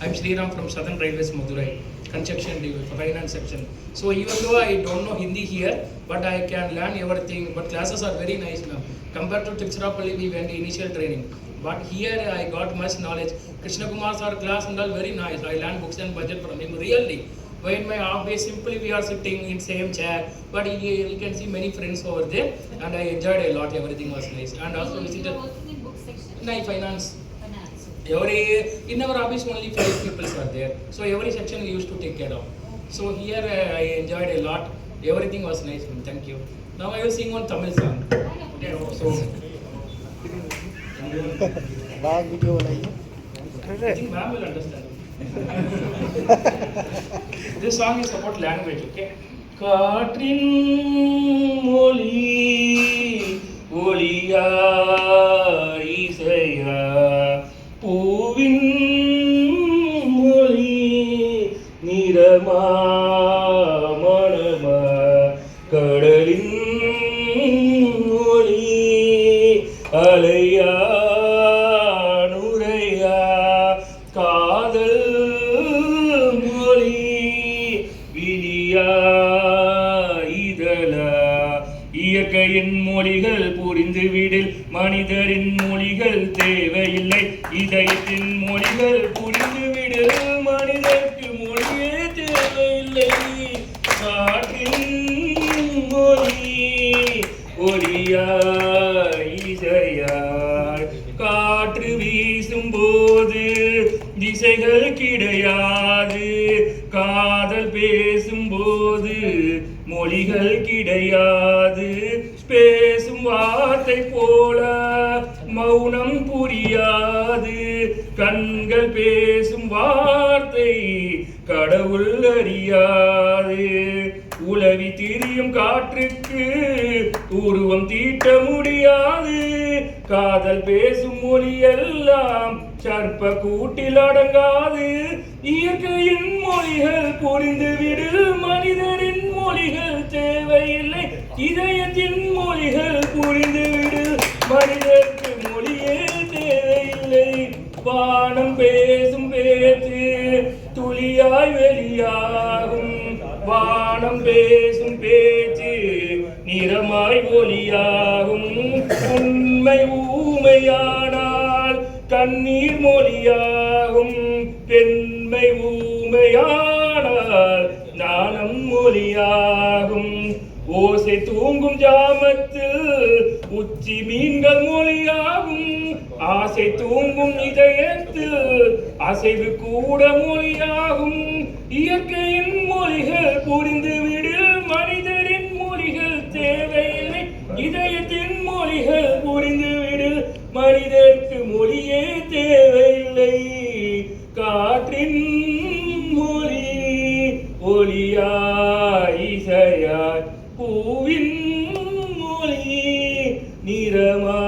I'm Sriram from Southern Railways, Madurai, construction finance section. So even though I don't know Hindi here, but I can learn everything. But classes are very nice now. Compared to Tiruchirappalli, we went initial training. But here I got much knowledge. Krishna Kumar sir class and all very nice. I learned books and budget from him really. When my half day simply we are sitting in same chair, but you can see many friends over there, and I enjoyed a lot. Everything was nice, and also visited. Working in book section. No, finance. Finance. In our office only 5 people are there, so every section we used to take care of. So here I enjoyed a lot. Everything was nice. Thank you. Now I will sing one Tamil song. So I think ma'am will understand. This song is about language, okay? காற்றின் மொழி ஒளியா இசையா பூவின் மொழி நிறமா மணமா கடலின் மொழி அலையா நுரையா காதல் மொழி விழியா இதழா இயற்கையின் மொழிகள் புரிந்துவிடில் மனிதரின் மொழிகள் தேவையில்லை இதயத்தின் மொழிகள் புரிந்துவிடில் மனிதருக்கு மொழியே தேவையில்லை காற்றின் மொழி ஒளியா இசையாய் காற்று வீசும் போது திசைகள் கிடையாது காதல் பேசும்போது மொழிகள் கிடையாது பேசும் வார்த்தை போல மௌனம் புரியாது கண்கள் பேசும் வார்த்தை கடவுள் அறியாது உலவி திரியும் காற்றுக்கு உருவம் தீட்ட முடியாது காதல் பேசும் மொழி எல்லாம் சர்ப்ப கூட்டில் அடங்காது இயற்கையின் மொழிகள் புரிந்துவிடு மனிதரின் மொழிகள் தேவையில்லை இதயத்தின் மொழிகள் புரிந்துவிடு மனிதருக்கு மொழியே தேவையில்லை வானம் பேசும் பேச்சு துளியாய் வெளியாகும் வானம் பேசும் பேச்சு நிறமாய் ஒளியாகும் உண்மை ஊமையானால் கண்ணீர் மொழியாகும் பெண்மை ஊமையானால் நாணம் மொழியாகும் ஓசை தூங்கும் ஜாமத்தில் உச்சி மீன்கள் மொழியாகும் ஆசை தூங்கும் இதயத்தில் அசைவு கூட மொழியாகும் இயற்கையின் மொழிகள் புரிந்துவிடு மனிதரின் மொழிகள் தேவையில்லை இதயத்தின் மொழிகள் புரிந்துவிடு மனிதருக்கு மொழியே தேவையில்லை காற்றின் மொழி ஒளியாய் இசையாய் பூவின் மொழி நிறமா